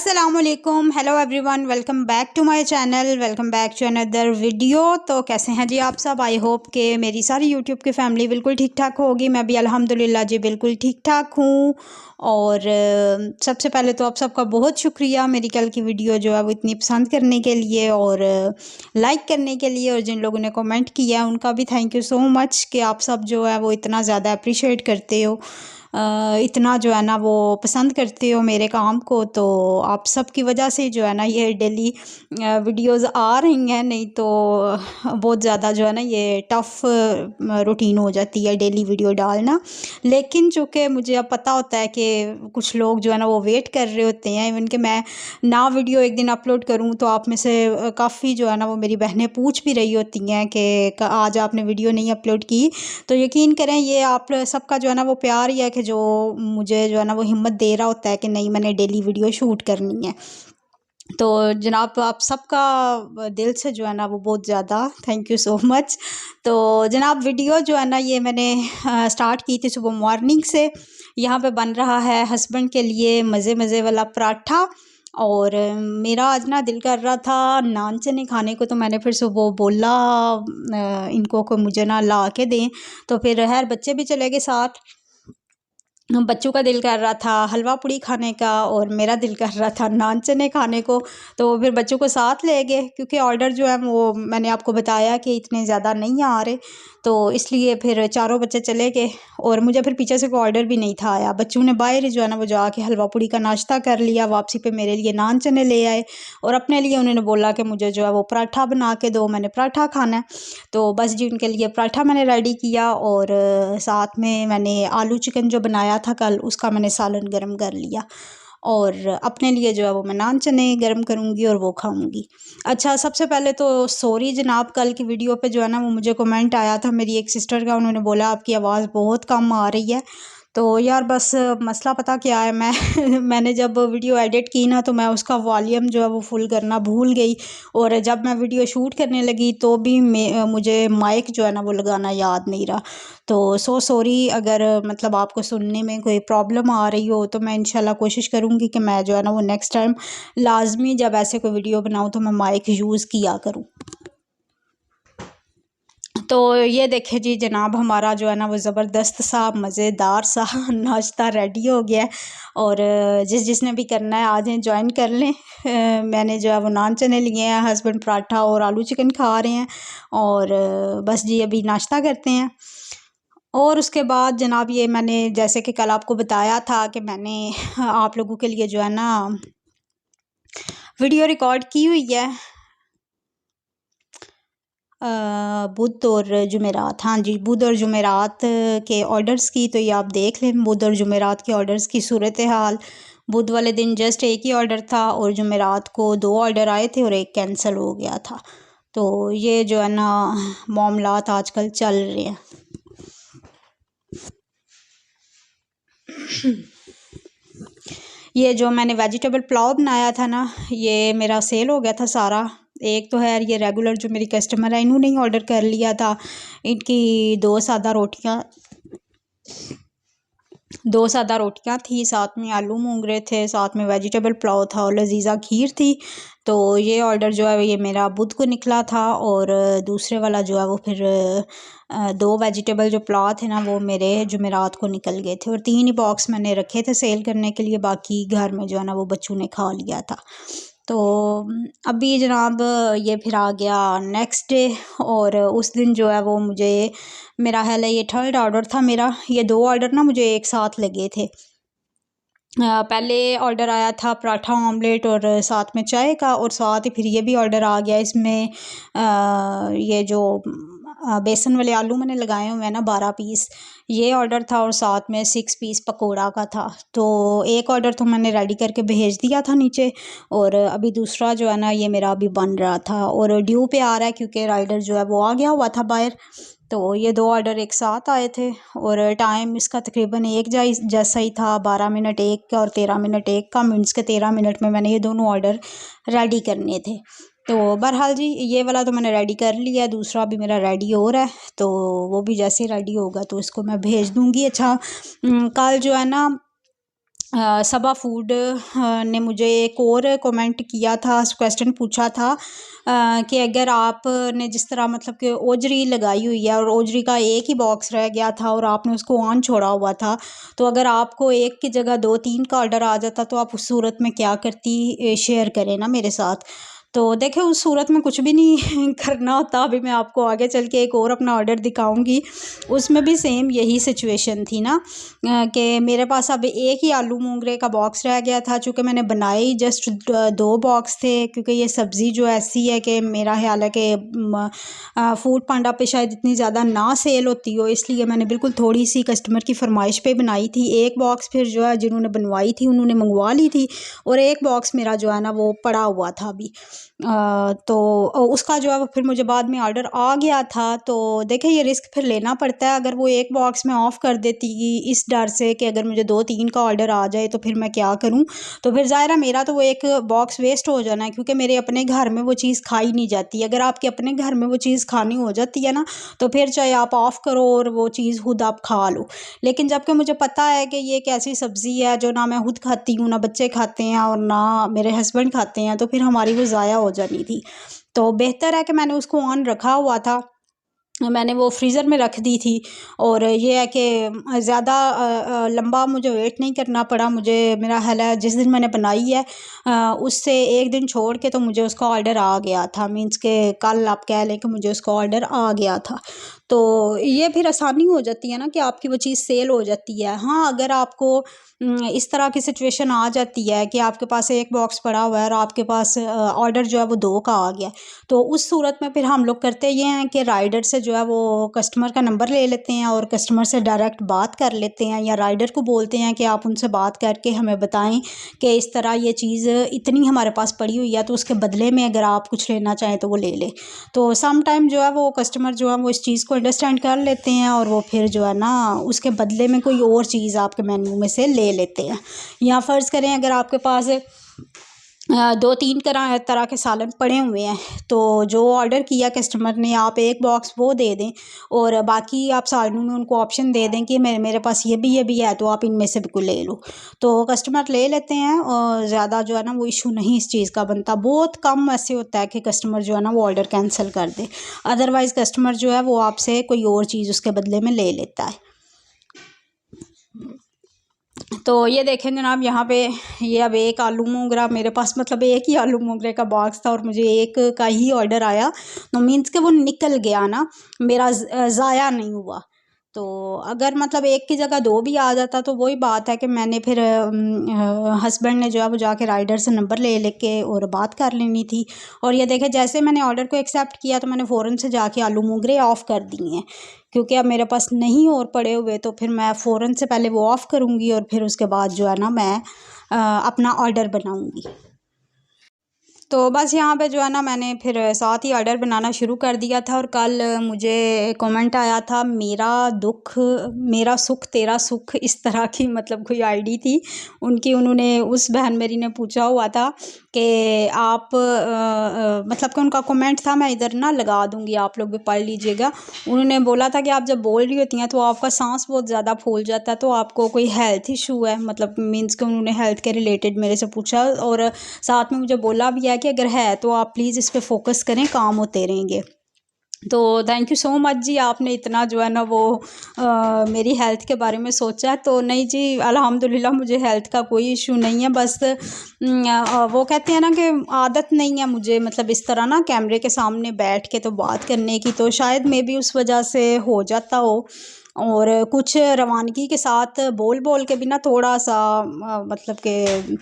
अस्सलामुअलैकुम, hello everyone, welcome back to my channel, welcome back to another video. तो कैसे हैं जी आप सब? आई होप कि मेरी सारी यूट्यूब की फैमिली बिल्कुल ठीक ठाक होगी। मैं भी अल्हम्दुलिल्लाह जी बिल्कुल ठीक ठाक हूँ। और सबसे पहले तो आप सबका बहुत शुक्रिया मेरी कल की वीडियो जो है वो इतनी पसंद करने के लिए और लाइक करने के लिए, और जिन लोगों ने कमेंट किया उनका भी थैंक यू सो मच कि आप सब जो है वो इतना ज़्यादा अप्रिशिएट करते हो, इतना जो है ना वो पसंद करते हो मेरे काम को। तो आप सब की वजह से जो है ना ये डेली वीडियोस आ रही हैं, नहीं तो बहुत ज़्यादा जो है ना ये टफ़ रूटीन हो जाती है डेली वीडियो डालना। लेकिन चूँकि मुझे अब पता होता है कि कुछ लोग जो है ना वो वेट कर रहे होते हैं इवन कि मैं ना वीडियो एक दिन अपलोड करूं, तो आप में से काफ़ी जो है ना वो मेरी बहनें पूछ भी रही होती हैं कि आज आपने वीडियो नहीं अपलोड की। तो यकीन करें ये आप सबका जो है ना वो प्यार ही है कि जो मुझे जो है ना वो हिम्मत दे रहा होता है कि नहीं मैंने डेली वीडियो शूट करनी है। तो जनाब आप सबका दिल से जो है ना वो बहुत ज़्यादा थैंक यू सो मच। तो जनाब वीडियो जो है ना ये मैंने स्टार्ट की थी सुबह मॉर्निंग से। यहाँ पे बन रहा है हस्बैंड के लिए मज़े मज़े वाला पराठा, और मेरा आज ना दिल कर रहा था नान चने खाने को। तो मैंने फिर सुबह बोला इनको को मुझे ना ला के दें। तो फिर खैर बच्चे भी चले गए साथ। बच्चों का दिल कर रहा था हलवा पूड़ी खाने का और मेरा दिल कर रहा था नान चने खाने को। तो फिर बच्चों को साथ ले गए क्योंकि ऑर्डर जो है वो मैंने आपको बताया कि इतने ज़्यादा नहीं आ रहे, तो इसलिए फिर चारों बच्चे चले गए। और मुझे फिर पीछे से कोई ऑर्डर भी नहीं था आया। बच्चों ने बाहर जो है ना वो जाके हलवा पूड़ी का नाश्ता कर लिया, वापसी पे मेरे लिए नान चने ले आए और अपने लिए उन्होंने बोला कि मुझे जो है वो पराठा बना के दो, मैंने पराठा खाना है। तो बस जी उनके लिए पराठा मैंने रेडी किया और साथ में मैंने आलू चिकन जो बनाया था कल उसका मैंने सालन गरम कर लिया, और अपने लिए जो है वो मैं नान चने गरम करूँगी और वो खाऊँगी। अच्छा, सबसे पहले तो सॉरी जनाब, कल की वीडियो पे जो है ना वो मुझे कमेंट आया था मेरी एक सिस्टर का, उन्होंने बोला आपकी आवाज़ बहुत कम आ रही है। तो यार बस मसला पता क्या है, मैंने जब वीडियो एडिट की ना तो मैं उसका वॉल्यूम जो है वो फुल करना भूल गई, और जब मैं वीडियो शूट करने लगी तो भी मुझे माइक जो है ना वो लगाना याद नहीं रहा। तो सॉरी अगर मतलब आपको सुनने में कोई प्रॉब्लम आ रही हो, तो मैं इंशाल्लाह कोशिश करूँगी कि मैं जो है ना वो नेक्स्ट टाइम लाजमी जब ऐसे कोई वीडियो बनाऊँ तो मैं माइक यूज़ किया करूँ। तो ये देखे जी जनाब हमारा जो है ना वो ज़बरदस्त सा मज़ेदार सा नाश्ता रेडी हो गया है, और जिसने भी करना है आ जाएं ज्वाइन कर लें। मैंने जो है वो नान चने लिए हैं, हस्बैंड पराठा और आलू चिकन खा रहे हैं, और बस जी अभी नाश्ता करते हैं। और उसके बाद जनाब ये मैंने जैसे कि कल आपको बताया था कि मैंने आप लोगों के लिए जो है ना वीडियो रिकॉर्ड की हुई है बुध और जुमेरात। हाँ जी, बुध और जुमेरात के ऑर्डर्स की, तो ये आप देख लें बुध और जुमेरात के ऑर्डर्स की सूरत हाल। बुध वाले दिन जस्ट एक ही ऑर्डर था और जुमेरात को 2 ऑर्डर आए थे और एक कैंसिल हो गया था। तो ये जो है ना मामलात आजकल चल रहे हैं। ये जो मैंने वेजिटेबल पुलाव बनाया था ना ये मेरा सेल हो गया था सारा। एक तो है ये रेगुलर जो मेरी कस्टमर है इन्होंने ही ऑर्डर कर लिया था। इनकी 2 सादा रोटियां थी, साथ में आलू मूंगरे थे, साथ में वेजिटेबल पुलाव था और लजीजा खीर थी। तो ये ऑर्डर जो है ये मेरा बुध को निकला था, और दूसरे वाला जो है वो फिर 2 वेजिटेबल जो पुलाव थे ना वो मेरे जुमेरात को निकल गए थे, और 3 ही बॉक्स मैंने रखे थे सेल करने के लिए, बाकी घर में जो है ना वो बच्चों ने खा लिया था। तो अभी जनाब ये फिर आ गया नेक्स्ट डे, और उस दिन जो है वो मुझे मेरा है ये 3rd ऑर्डर था मेरा। ये 2 ऑर्डर ना मुझे एक साथ लगे थे। पहले ऑर्डर आया था पराठा ऑमलेट और साथ में चाय का, और साथ ही फिर ये भी ऑर्डर आ गया इसमें ये जो बेसन वाले आलू मैंने लगाए हुए हैं ना 12 पीस, ये ऑर्डर था, और साथ में 6 पीस पकोड़ा का था। तो एक ऑर्डर तो मैंने रेडी करके भेज दिया था नीचे, और अभी दूसरा जो है ना ये मेरा अभी बन रहा था और ड्यू पे आ रहा है क्योंकि राइडर जो है वो आ गया हुआ था बाहर। तो ये 2 ऑर्डर एक साथ आए थे और टाइम इसका तकरीबन एक जैसा ही था, 12 मिनट एक का और 13 मिनट एक का। मीन्स के 13 मिनट में मैंने ये दोनों ऑर्डर रेडी करने थे। तो बहरहाल जी ये वाला तो मैंने रेडी कर लिया, दूसरा भी मेरा रेडी हो रहा है, तो वो भी जैसे रेडी होगा तो इसको मैं भेज दूँगी। अच्छा, कल जो है ना सबा फूड ने मुझे एक और कमेंट किया था, क्वेश्चन पूछा था कि अगर आपने जिस तरह मतलब कि ओजरी लगाई हुई है और ओजरी का एक ही बॉक्स रह गया था और आपने उसको ऑन छोड़ा हुआ था, तो अगर आपको एक की जगह 2-3 का ऑर्डर आ जाता तो आप उस सूरत में क्या करती, शेयर करें ना मेरे साथ। तो देखिए उस सूरत में कुछ भी नहीं करना होता। अभी मैं आपको आगे चल के एक और अपना ऑर्डर दिखाऊंगी, उसमें भी सेम यही सिचुएशन थी ना, कि मेरे पास अब एक ही आलू मूंगरे का बॉक्स रह गया था। चूँकि मैंने बनाए ही जस्ट 2 बॉक्स थे, क्योंकि ये सब्ज़ी जो ऐसी है कि मेरा ख्याल है कि फूड पांडा पे शायद इतनी ज़्यादा ना सेल होती हो, इसलिए मैंने बिल्कुल थोड़ी सी कस्टमर की फरमाइश पे बनाई थी। एक बॉक्स फिर जो है जिन्होंने बनवाई थी उन्होंने मंगवा ली थी, और एक बॉक्स मेरा जो है ना वो पड़ा हुआ था अभी। तो उसका जो है वो फिर मुझे बाद में ऑर्डर आ गया था। तो देखिए ये रिस्क फिर लेना पड़ता है। अगर वो एक बॉक्स में ऑफ़ कर देती इस डर से कि अगर मुझे 2-3 का ऑर्डर आ जाए तो फिर मैं क्या करूं, तो फिर ज़ाहिर है मेरा तो वो एक बॉक्स वेस्ट हो जाना है, क्योंकि मेरे अपने घर में वो चीज़ खाई नहीं जाती। अगर आपके अपने घर में वो चीज़ खानी हो जाती है ना, तो फिर चाहे आप ऑफ़ करो और वो चीज़ खुद आप खा लो। लेकिन जबकि मुझे पता है कि ये एक ऐसी सब्ज़ी है जो ना मैं खुद खाती हूँ, ना बच्चे खाते हैं और ना मेरे हस्बैंड खाते हैं, तो फिर हमारी वो ज़ाया हो जानी थी। तो बेहतर है कि मैंने उसको ऑन रखा हुआ था, मैंने वो फ्रीज़र में रख दी थी। और ये है कि ज़्यादा लंबा मुझे वेट नहीं करना पड़ा। मुझे मेरा ख़्याल है जिस दिन मैंने बनाई है उससे एक दिन छोड़ के तो मुझे उसका ऑर्डर आ गया था। मीन्स के कल आप कह लें कि मुझे उसका ऑर्डर आ गया था। तो ये फिर आसानी हो जाती है ना कि आपकी वो चीज़ सेल हो जाती है। हाँ, अगर आपको इस तरह की सिचुएशन आ जाती है कि आपके पास एक बॉक्स पड़ा हुआ है और आपके पास ऑर्डर जो है वो 2 का आ गया, तो उस सूरत में फिर हम लोग करते ये हैं कि राइडर से जो है वो कस्टमर का नंबर ले लेते हैं और कस्टमर से डायरेक्ट बात कर लेते हैं, या राइडर को बोलते हैं कि आप उनसे बात करके हमें बताएं कि इस तरह ये चीज़ इतनी हमारे पास पड़ी हुई है, तो उसके बदले में अगर आप कुछ लेना चाहें तो वो ले लें। तो सम टाइम जो है वो कस्टमर जो है वो इस चीज़ को अंडरस्टैंड कर लेते हैं और वो फिर जो है ना उसके बदले में कोई और चीज़ आपके मेन्यू में से ले लेते हैं। या फ़र्ज़ करें अगर आपके पास 2-3 तरह के सालन पड़े हुए हैं, तो जो ऑर्डर किया कस्टमर ने आप एक बॉक्स वो दे दें और बाकी आप सालों में उनको ऑप्शन दे दें कि मेरे पास ये भी है, तो आप इनमें से भी कोई ले लो। तो कस्टमर ले लेते हैं और ज़्यादा जो है ना वो इशू नहीं इस चीज़ का बनता। बहुत कम ऐसे होता है कि कस्टमर जो है ना वो ऑर्डर कैंसिल कर दे, अदरवाइज़ कस्टमर जो है वो आपसे कोई और चीज़ उसके बदले में ले लेता है। तो ये देखें जनाब, यहाँ पे ये अब एक आलू मोगरा मेरे पास, मतलब एक ही आलू मोगरे का बॉक्स था और मुझे एक का ही ऑर्डर आया, तो मीन्स कि वो निकल गया ना, मेरा ज़ाया नहीं हुआ। तो अगर मतलब एक की जगह 2 भी आ जाता तो वही बात है कि मैंने फिर हस्बैंड ने जो है वो जाके राइडर से नंबर ले लेके और बात कर लेनी थी। और ये देखें जैसे मैंने ऑर्डर को एक्सेप्ट किया तो मैंने फ़ौरन से जाके आलू मोगरे ऑफ़ कर दिए हैं, क्योंकि अब मेरे पास नहीं और पड़े हुए, तो फिर मैं फ़ौरन से पहले वो ऑफ़ करूँगी और फिर उसके बाद जो है ना मैं अपना ऑर्डर बनाऊँगी। तो बस यहाँ पे जो है ना मैंने फिर साथ ही ऑर्डर बनाना शुरू कर दिया था। और कल मुझे कमेंट आया था, मेरा दुख मेरा सुख तेरा सुख, इस तरह की मतलब कोई आईडी थी उनकी। उन्होंने उस बहन मेरी ने पूछा हुआ था कि आप मतलब कि उनका कमेंट था, मैं इधर ना लगा दूँगी, आप लोग भी पढ़ लीजिएगा। उन्होंने बोला था कि आप जब बोल रही होती हैं तो आपका सांस बहुत ज़्यादा फूल जाता है, तो आपको कोई हेल्थ इशू है, मतलब मीन्स कि उन्होंने हेल्थ के रिलेटेड मेरे से पूछा। और साथ में मुझे बोला भी है कि अगर है तो आप प्लीज़ इस पे फोकस करें, काम होते रहेंगे। तो थैंक यू सो मच जी, आपने इतना जो है ना वो मेरी हेल्थ के बारे में सोचा। तो नहीं जी, अल्हम्दुलिल्लाह मुझे हेल्थ का कोई इशू नहीं है। बस वो कहते हैं ना कि आदत नहीं है मुझे, मतलब इस तरह ना कैमरे के सामने बैठ के तो बात करने की, तो शायद मे बी उस वजह से हो जाता हो। और कुछ रवानगी के साथ बोल बोल के भी ना थोड़ा सा मतलब कि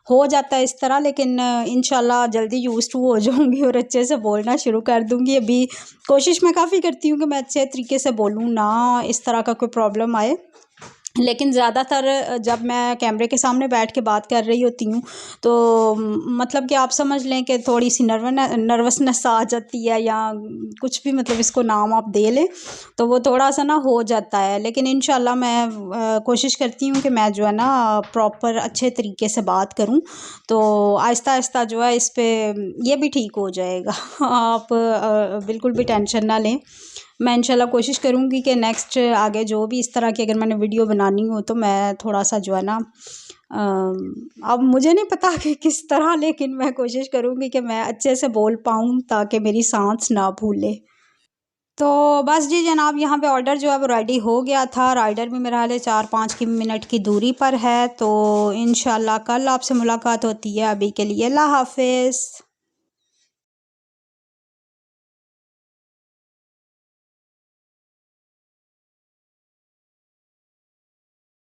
हो जाता है इस तरह, लेकिन इंशाल्लाह जल्दी यूज़ टू हो जाऊंगी और अच्छे से बोलना शुरू कर दूंगी। अभी कोशिश मैं काफ़ी करती हूँ कि मैं अच्छे तरीके से बोलूँ, ना इस तरह का कोई प्रॉब्लम आए। लेकिन ज़्यादातर जब मैं कैमरे के सामने बैठ के बात कर रही होती हूँ तो मतलब कि आप समझ लें कि थोड़ी सी नर्वसनेस आ जाती है, या कुछ भी मतलब इसको नाम आप दे लें, तो वो थोड़ा सा ना हो जाता है। लेकिन इंशाल्लाह मैं कोशिश करती हूँ कि मैं जो है ना प्रॉपर अच्छे तरीके से बात करूँ, तो आहिस्ता आहिस्ता जो है इस पे ये भी ठीक हो जाएगा। आप बिल्कुल भी टेंशन ना लें। मैं इंशाल्लाह कोशिश करूँगी कि नेक्स्ट आगे जो भी इस तरह की अगर मैंने वीडियो बनानी हो तो मैं थोड़ा सा जो है ना अब मुझे नहीं पता कि किस तरह, लेकिन मैं कोशिश करूँगी कि मैं अच्छे से बोल पाऊँ ताकि मेरी सांस ना भूले। तो बस जी जनाब, यहाँ पे ऑर्डर जो है वो रेडी हो गया था। राइडर भी मेरा हाल 4-5 की मिनट की दूरी पर है। तो इंशाल्लाह कल आपसे मुलाकात होती है। अभी के लिए अल्लाह हाफिज़।